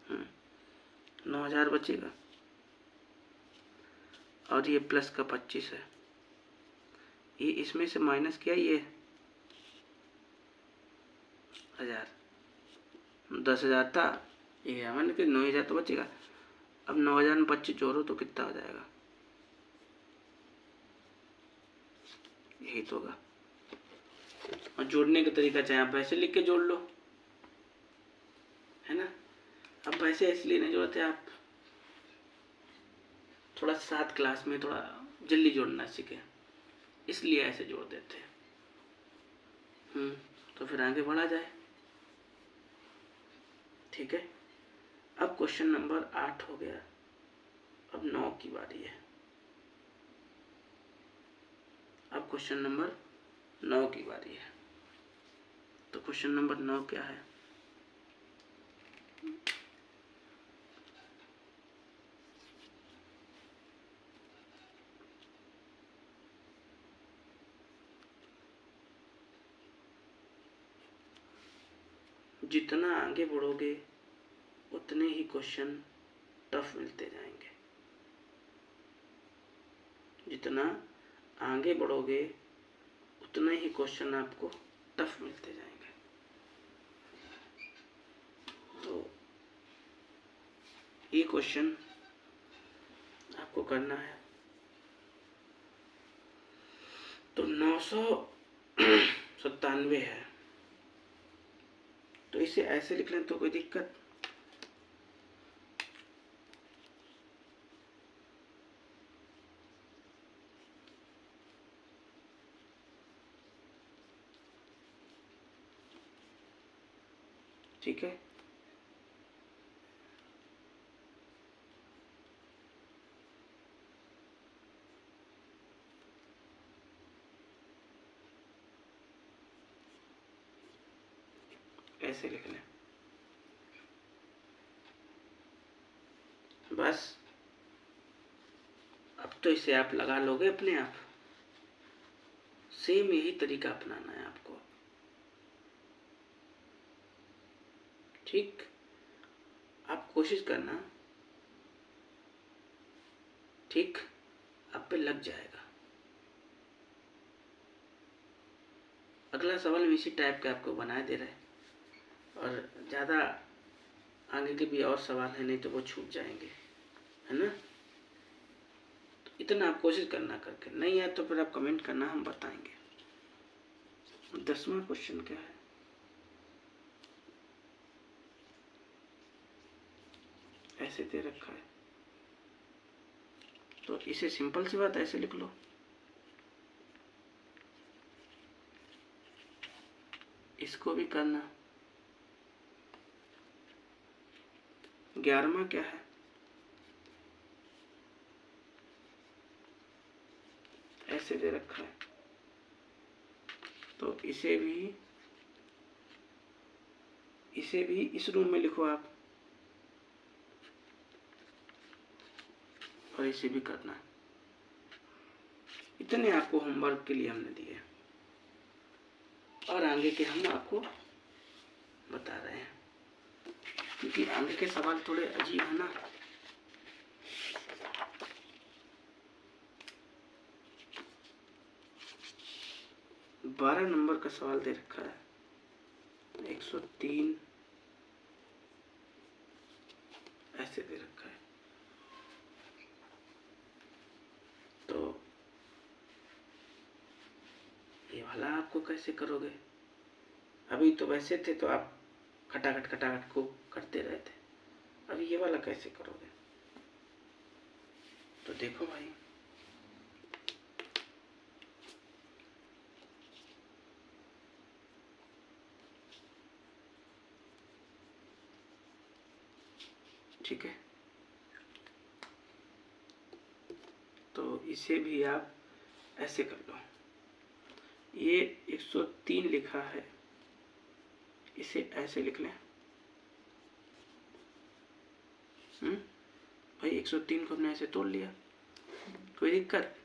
हम्म, 9000 बचेगा, और ये प्लस का 25 है, ये इसमें से माइनस किया, ये 1000, 10,000 था, ये मान के 9000 तो बचेगा। अब 9000 में 25 जोड़ो तो कितना हो जाएगा? यही तो होगा। और जोड़ने का तरीका चाहे आप वैसे लिख के जोड़ लो, है ना। अब वैसे इसलिए नहीं जोड़ते, आप थोड़ा 7 क्लास में थोड़ा जल्दी जोड़ना सीखे, इसलिए ऐसे जोड़ देते हैं। तो फिर आगे बढ़ा जाए, ठीक है। अब क्वेश्चन नंबर 8 हो गया, अब 9 की बारी है। अब क्वेश्चन नंबर 9 की बारी है। तो क्वेश्चन नंबर 9 क्या है? जितना आगे बढ़ोगे उतने ही क्वेश्चन टफ मिलते जाएंगे। जितना आगे बढ़ोगे उतना ही क्वेश्चन आपको टफ मिलते जाएंगे। तो ये क्वेश्चन आपको करना है। तो 997 है, तो इसे ऐसे लिख लें तो कोई दिक्कत? ठीक है। ऐसे लिख लें बस। अब तो इसे आप लगा लोगे अपने आप। सेम यही तरीका अपनाना है आपको, ठीक। आप कोशिश करना, ठीक, आप पे लग जाएगा। अगला सवाल भी इसी टाइप का आपको बनाए दे रहा है, और ज़्यादा आगे के भी और सवाल है, नहीं तो वो छूट जाएंगे, है ना। तो इतना आप कोशिश करना, करके नहीं आए तो फिर आप कमेंट करना, हम बताएंगे। 10वां क्वेश्चन क्या है? ऐसे दे रखा है, तो इसे सिंपल सी बात ऐसे लिख लो। इसको भी करना। 11वां क्या है? ऐसे दे रखा है, तो इसे भी इस रूम में लिखो आप, और इसे भी करना। इतने आपको होमवर्क के लिए हमने दिए, और आगे के हम आपको बता रहे हैं, क्योंकि आगे के सवाल थोड़े अजीब है ना। बारह नंबर का सवाल दे रखा है, 103 ऐसे दे रखा है। तो ये वाला आपको कैसे करोगे? अभी तो वैसे थे तो आप खटाखट को करते रहते, अब ये वाला कैसे करोगे? तो देखो भाई, ठीक है। तो इसे भी आप ऐसे कर लो। ये 103 लिखा है, इसे ऐसे लिख लें। भाई 103 को हमने ऐसे तोड़ लिया, कोई दिक्कत?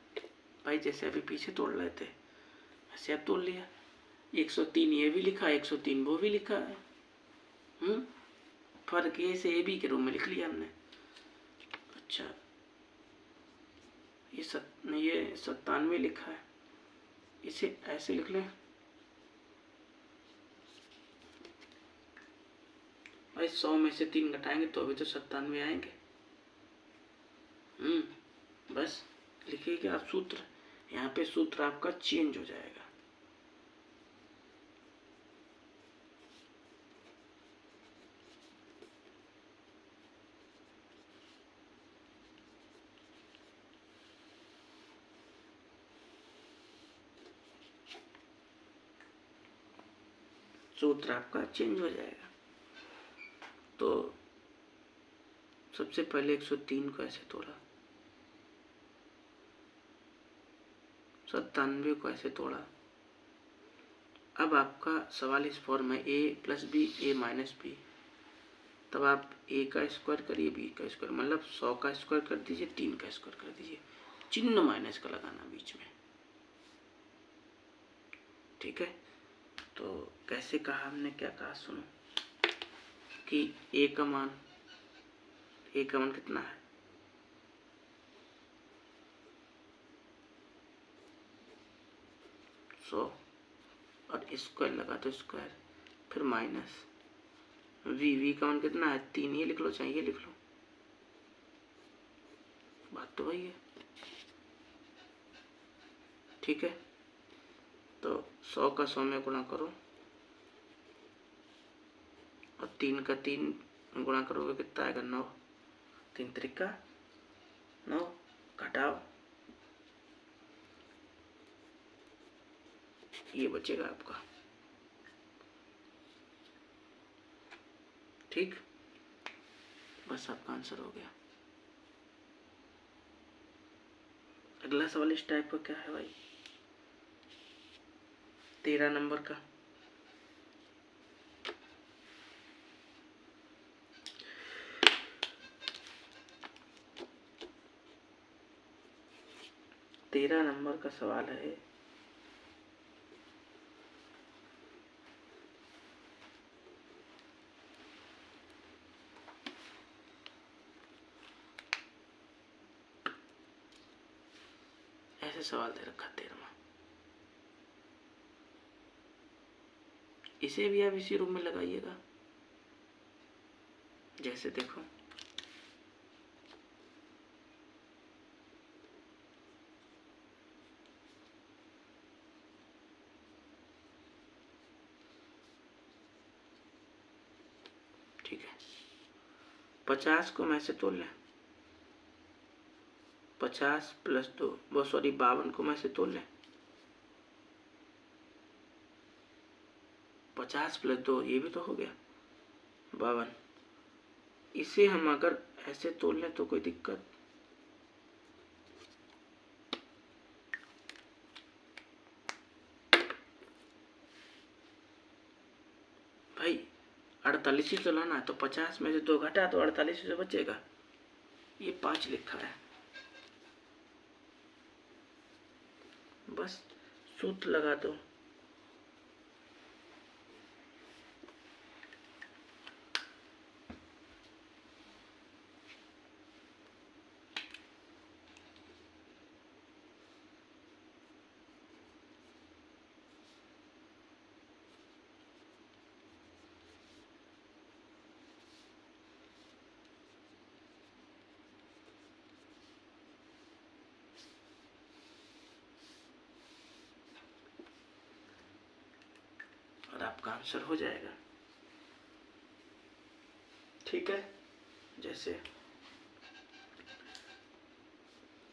भाई जैसे अभी पीछे तोड़ रहे थे ऐसे अब तोड़ लिया। 103 ये भी लिखा, 103 वो भी लिखा है। फर्क ये से ए बी के रूम में लिख लिया हमने। अच्छा, ये 97 लिखा है, इसे ऐसे लिख लें। भाई 100 में से 3 घटाएंगे तो अभी तो 97 आएंगे। बस लिखिएगा आप सूत्र, यहाँ पे सूत्र आपका चेंज हो जाएगा। सूत्र आपका चेंज हो जाएगा। तो सबसे पहले 103 को ऐसे तोड़ा, 97 को ऐसे तोड़ा। अब आपका सवाल इस फॉर्म में a plus B a minus B, तब आप a का स्क्वायर करिए b का स्क्वायर, मतलब 100 का स्क्वायर कर दीजिए, 3 का स्क्वायर कर दीजिए, चिन्ह माइनस का लगाना बीच में। ठीक है, तो कैसे कहा हमने, क्या कहा सुनो, कि a का मान कितना है, 100, और स्क्वायर लगा तो स्क्वायर, फिर माइनस v का मान कितना है 3, ये लिख लो, चाहे ये लिख लो, बात तो वही है। ठीक है, तो 100 का 100 में गुणा करो और 3 का 3 गुणा करोगे कितना आएगा 9, 3 त्रिका 9, घटाओ, ये बचेगा आपका। ठीक, बस आपका आंसर हो गया। अगला सवाल इस टाइप का क्या है भाई, 13 नंबर का। तेरह नंबर का सवाल है, ऐसे सवाल दे रखा 13वां। इसे भी आप इसी रूम में लगाइएगा, जैसे देखो ठीक है, 50 को मैं से तोड़ लें, 50 प्लस 2, वो सॉरी 52 को मैं से तोड़ लें, 50 प्लस 2 ये भी तो हो गया 52। इसे हम अगर ऐसे तोड़ लें तो कोई दिक्कत, भाई 48 ही तो लाना है, तो 50 में से 2 घटा तो 48 से बचेगा, ये 5 लिखा है। बस सूत्र लगा दो, और आपका आंसर हो जाएगा। ठीक है, जैसे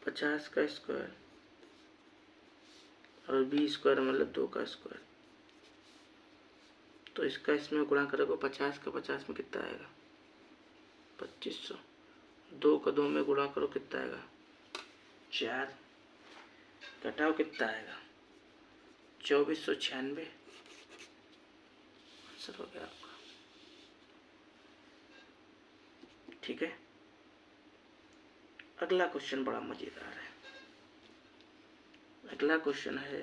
50 का स्क्वायर और 20 स्क्वायर मतलब 2 का स्क्वायर, तो इसका इसमें गुणा करोगे 50 का 50 में कितना आएगा 2500, 2 का 2 में गुणा करो कितना आएगा 4, घटाओ कितना आएगा 2496, आंसर हो गया आपका। ठीक है, अगला क्वेश्चन बड़ा मजेदार है। अगला क्वेश्चन है,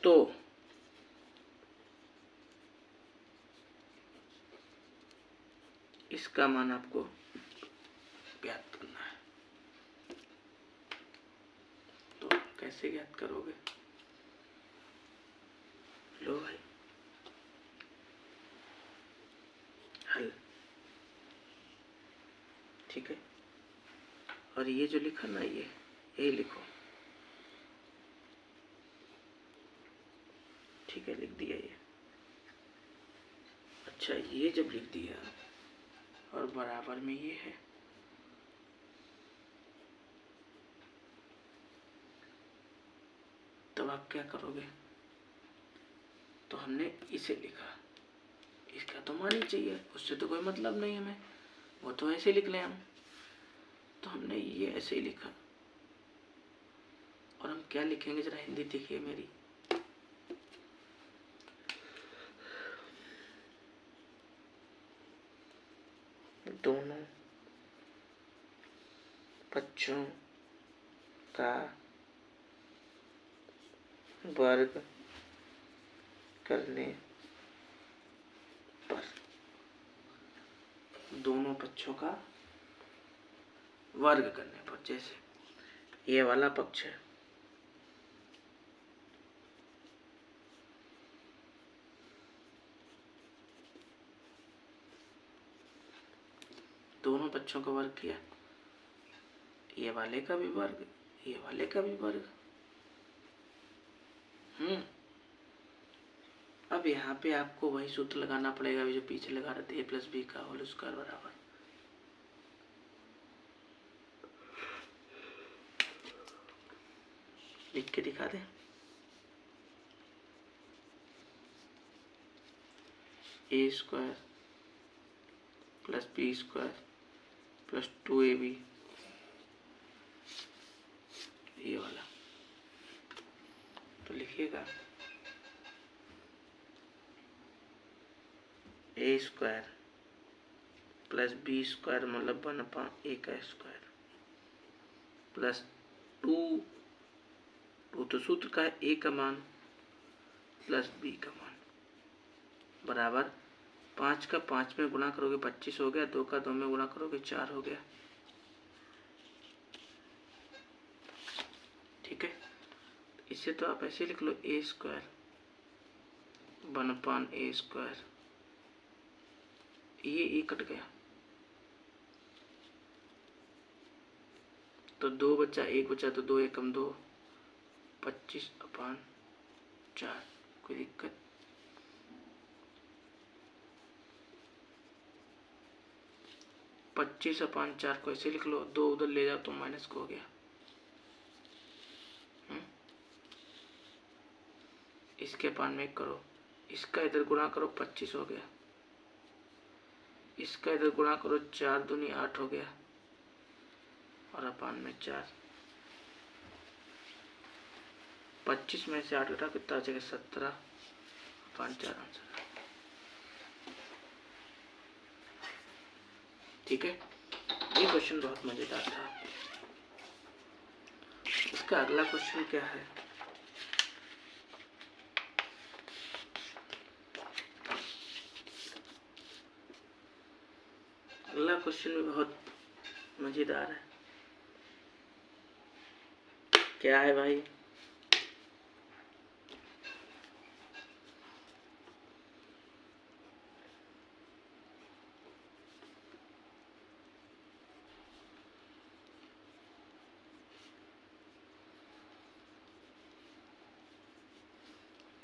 तो इसका मान आपको ज्ञात करना है, तो कैसे ज्ञात करोगे, लो भाई हल। ठीक है, और ये जो लिखा ना ये लिखो, ठीक है, लिख दिया ये। अच्छा, ये जब लिख दिया और बराबर में ये है, आप क्या करोगे, तो हमने इसे लिखा, इसका तो मान ही चाहिए, उससे तो कोई मतलब नहीं हमें, वो तो ऐसे लिख लें हम, तो हमने ये ऐसे ही लिखा। और हम क्या लिखेंगे जरा हिंदी देखिए मेरी, दोनों पक्षों का वर्ग करने पर, दोनों पक्षों का वर्ग करने पर, जैसे ये वाला पक्ष है, दोनों पक्षों का वर्ग किया, ये वाले का भी वर्ग, ये वाले का भी वर्ग। अब यहाँ पे आपको वही सूत्र लगाना पड़ेगा जो पीछे लगा रहे थे, a प्लस बी का होल स्क्वायर बराबर, लिख के दिखा दे, A square plus B square plus 2ab, ये वाला तो लिखिएगा A square plus B square मतलब 1/a का स्क्वायर प्लस 2 तो सूत्र का है ए का मान प्लस बी का मान बराबर 5 का 5 में गुणा करोगे 25 हो गया, 2 का 2 में गुणा करोगे 4 हो गया। ठीक है, इसे तो आप ऐसे लिख लो ए स्क्वायर 1/a स्क्वायर, ये ए कट गया तो 2 बचा, 1 बचा तो 2 एकम 2, 25/4, कोई दिक्कत? पच्चीस अपान 4 को ऐसे लिख लो, 2 उधर ले जाओ तो माइनस को हो गया। इसके अपान में करो, इसका इधर गुणा करो 25 हो गया, इसका इधर गुणा करो 4 दूनी 8 हो गया और अपान में 4, 25 में से 8 घटा कितना बचेगा 17/4 आंसर। ठीक है, ये क्वेश्चन बहुत मजेदार था। इसका अगला क्वेश्चन क्या है, अगला क्वेश्चन भी बहुत मजेदार है। क्या है भाई,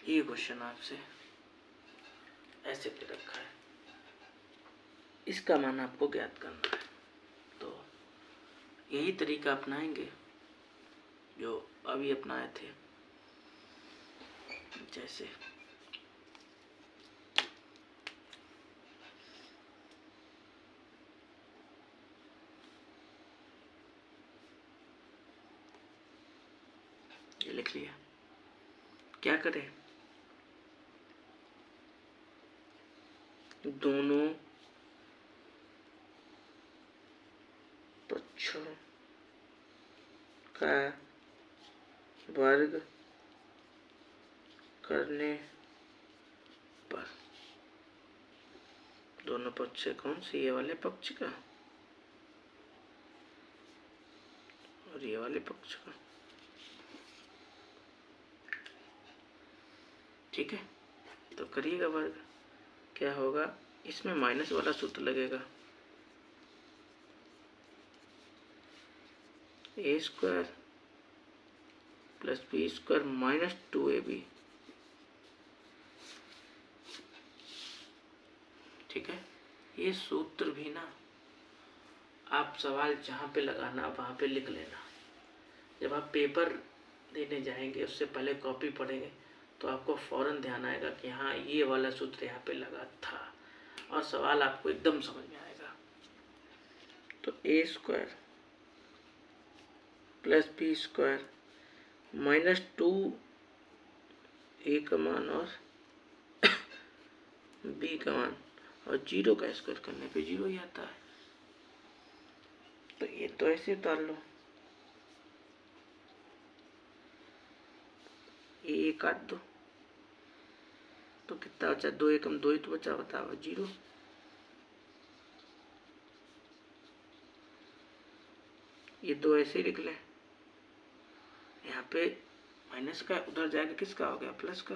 ये क्वेश्चन आपसे ऐसे दे रखा है, इसका मान आपको ज्ञात करना है। तो यही तरीका अपनाएंगे जो अभी अपनाए थे, जैसे ये लिख लिया, क्या करें, दोनों पक्षों का वर्ग करने पर, दोनों पक्ष से कौन से, ये वाले पक्ष का और ये वाले पक्ष का। ठीक है, तो करिएगा वर्ग, क्या होगा, इसमें माइनस वाला सूत्र लगेगा, A square plus B square minus 2ab। ठीक है, ये सूत्र भी ना आप सवाल जहाँ पे लगाना वहाँ पे लिख लेना, जब आप पेपर देने जाएंगे उससे पहले कॉपी पढ़ेंगे तो आपको फ़ौरन ध्यान आएगा कि हाँ ये वाला सूत्र यहाँ पे लगा था और सवाल आपको एकदम समझ में आएगा। तो ए स्क्वायर प्लस बी स्क्वायर -2 ए का मान और बी का मान और 0 का स्क्वायर करने पे 0 ही आता है। तो ये तो ऐसे उतार लो, ये काट दो तो कितना बचा, 2 एकम 2 ही तो बचा, बताओ 0। ये 2 ऐसे ही लिख लें, यहाँ पे माइनस का उधर जाएगा, किसका हो गया, प्लस का।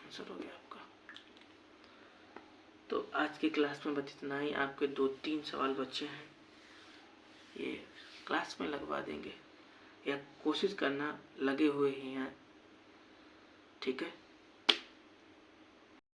आंसर हो गया आपका। तो आज की क्लास में बस इतना ही। आपके 2-3 सवाल बचे हैं, ये क्लास में लगवा देंगे या कोशिश करना लगे हुए ही हैं, ठीक है।